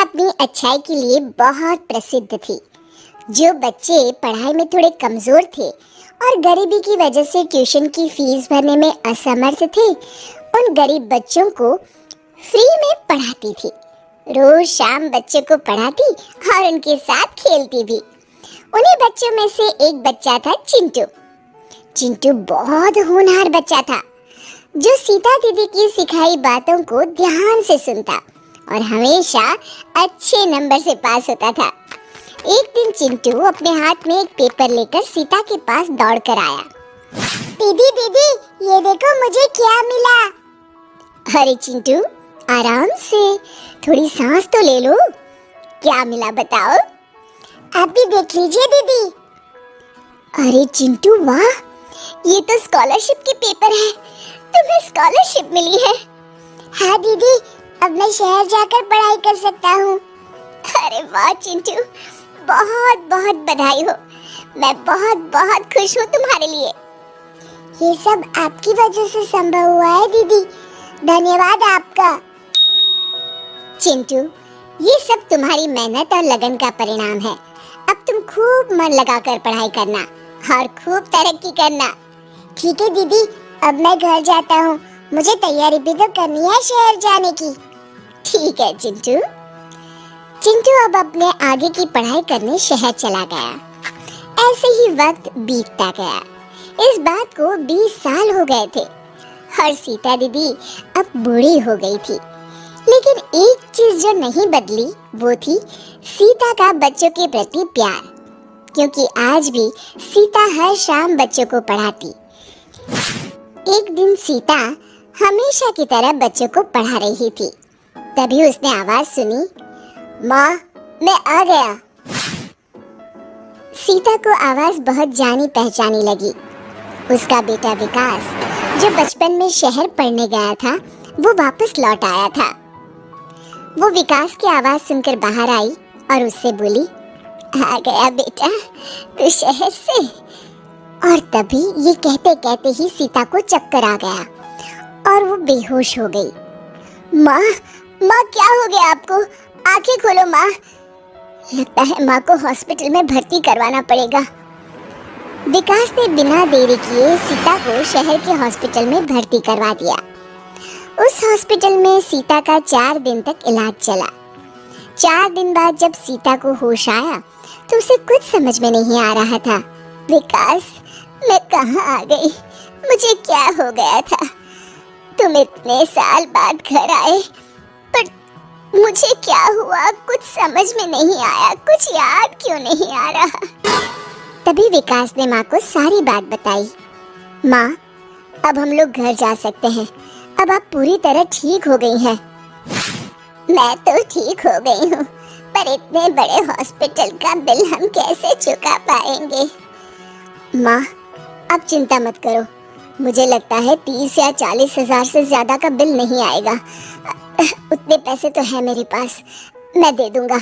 अपनी अच्छाई के लिए बहुत प्रसिद्ध थी। जो बच्चे पढ़ाई में थोड़े कमजोर थे और गरीबी की वजह से ट्यूशन की फीस भरने में असमर्थ थे, उन गरीब बच्चों को फ्री में पढ़ाती थी। रोज शाम बच्चों को पढ़ाती और उनके साथ खेलती भी। उन्हीं बच्चों में से एक बच्चा था चिंटू। चिंटू बहुत होनहार बच्चा था, जो सीता दीदी की सिखाई बातों को ध्यान से सुनता और हमेशा अच्छे नंबर से पास होता था। एक दिन चिंटू अपने हाथ में एक पेपर लेकर सीता के पास दौड़ कर आया। दीदी दीदी, ये देखो मुझे क्या मिला। अरे चिंटू, आराम से, थोड़ी सांस तो ले लो। क्या मिला बताओ? आप भी देख लीजिए दीदी। अरे चिंटू वाह, ये तो स्कॉलरशिप के पेपर है। तुम्हें स्कॉलरशिप मिली है? हाँ दीदी, अब मैं शहर जाकर पढ़ाई कर सकता हूँ। अरे वाह चिंटू, बहुत बहुत बधाई हो। मैं बहुत बहुत खुश हूँ तुम्हारे लिए। ये सब आपकी वजह से संभव हुआ है दीदी, धन्यवाद आपका। चिंटू, ये सब तुम्हारी मेहनत और लगन का परिणाम है। अब तुम खूब मन लगाकर पढ़ाई करना और खूब तरक्की करना। ठीक है दीदी, अब मैं घर जाता हूँ। मुझे तैयारी भी तो करनी है शहर जाने की। ठीक है चिंटू। चिंटू अब अपने आगे की पढ़ाई करने शहर चला गया। ऐसे ही वक्त बीतता गया। इस बात को 20 साल हो गए थे और सीता दीदी अब बूढ़ी हो गई थी। लेकिन एक चीज जो नहीं बदली वो थी सीता का बच्चों के प्रति प्यार, क्योंकि आज भी सीता हर शाम बच्चों को पढ़ाती। एक दिन सीता हमेशा की तरह बच्चों को पढ़ा रही थी। तभी उसने आवाज सुनी, माँ मैं आ गया। सीता को आवाज बहुत जानी पहचानी लगी। उसका बेटा विकास, जो बचपन में शहर पढ़ने गया था, वो वापस लौट आया था। वो विकास की आवाज सुनकर बाहर आई और उससे बोली, आ गया बेटा तू शहर से? और तभी ये कहते कहते ही सीता को चक्कर आ गया और वो बेहोश हो गई। माँ, माँ क्या हो गया आपको? आंखें खोलो माँ। लगता है माँ को हॉस्पिटल में भर्ती करवाना पड़ेगा। विकास ने बिना देरी किए सीता को शहर के हॉस्पिटल में भर्ती करवा दिया। उस हॉस्पिटल में सीता का 4 दिन तक इलाज चला। 4 दिन बाद जब सीता को होश आया तो उसे कुछ समझ में नहीं आ रहा था। विकास, मैं कहाँ आ गई? मुझे क्या हो गया था? तुम इतने साल बाद घर आए, पर मुझे क्या हुआ कुछ समझ में नहीं आया। कुछ याद क्यों नहीं आ रहा? तभी विकास ने माँ को सारी बात बताई। माँ, अब हम लोग घर जा सकते हैं। अब आप पूरी तरह ठीक हो गई हैं। मैं तो ठीक हो गई हूँ, पर इतने बड़े हॉस्पिटल का बिल हम कैसे चुका पाएंगे? माँ, आप चिंता मत करो। मुझे लगता है 30 या 40 हजार से ज्यादा का बिल नहीं आएगा। उतने पैसे तो है मेरे पास, मैं दे दूंगा।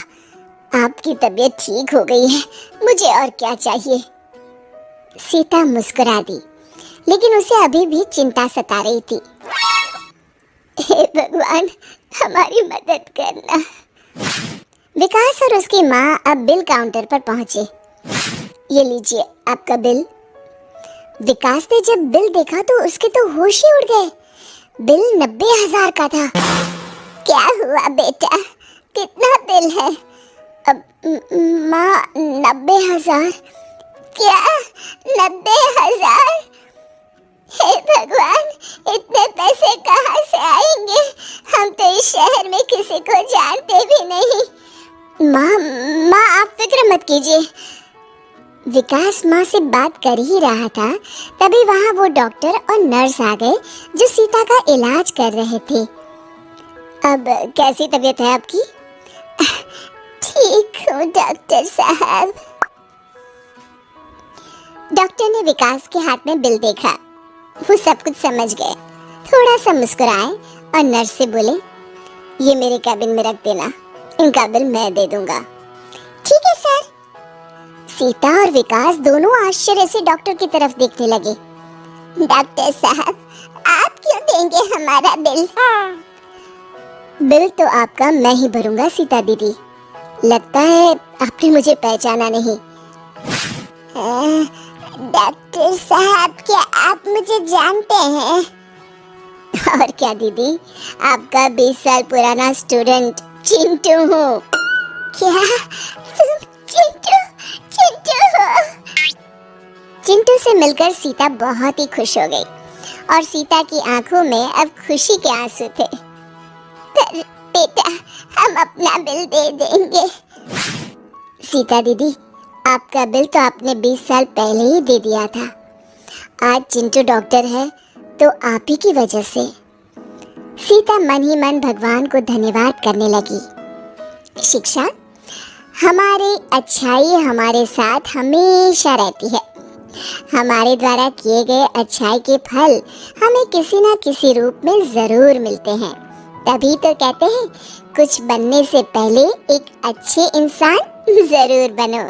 आपकी तबीयत ठीक हो गई है, मुझे और क्या चाहिए? सीता मुस्कुरा दी, लेकिन उसे अभी भी चिंता सता रही थी। हे भगवान, हमारी मदद करना। विकास और उसकी माँ अब बिल काउंटर पर पहुंचे। ये लीजिए आपका बिल। विकास ने जब बिल देखा तो उसके तो होश ही उड़ गए। बिल 90,000 का था। क्या हुआ बेटा, कितना बिल है? अब माँ 90,000। क्या 90,000? हे भगवान, इतने पैसे कहाँ से आएंगे? हम तो इस शहर में किसी को जानते भी नहीं। माँ आप फिक्र मत कीजिए। विकास माँ से बात कर ही रहा था, तभी वहाँ वो डॉक्टर और नर्स आ गए जो सीता का इलाज कर रहे थे। अब कैसी तबीयत है आपकी? ठीक हूँ डॉक्टर साहब। डॉक्टर ने विकास के हाथ में बिल देखा। वो सब कुछ समझ गए, थोड़ा सा मुस्कुराए और नर्स से बोले, ये मेरे कैबिन में रख देना, इनका बिल मैं दे दूंगा। ठीक है सर। सीता और विकास दोनों आश्चर्य से डॉक्टर की तरफ देखने लगे। डॉक्टर साहब, आप क्यों देंगे हमारा बिल? बिल तो आपका मैं ही भरूंगा सीता दीदी। लगता है आपने मुझे पहचाना नहीं। डॉक्टर साहब, क्या आप मुझे जानते हैं? और क्या दीदी, आपका 20 साल पुराना स्टूडेंट चिंटू हूँ। क्या तुम चिंटू चिंटू हो? चिंटू से मिलकर सीता बहुत ही खुश हो गई और सीता की आंखों में अब खुशी के आंसू थे। पर बेटा, हम अपना बिल दे देंगे। सीता दीदी, आपका बिल तो आपने 20 साल पहले ही दे दिया था। आज चिंटू डॉक्टर है तो आप ही की वजह से। सीता मन ही मन भगवान को धन्यवाद करने लगी। शिक्षा, हमारी अच्छाई हमारे साथ हमेशा रहती है। हमारे द्वारा किए गए अच्छाई के फल हमें किसी न किसी रूप में जरूर मिलते हैं। तभी तो कहते हैं, कुछ बनने से पहले एक अच्छे इंसान जरूर बनो।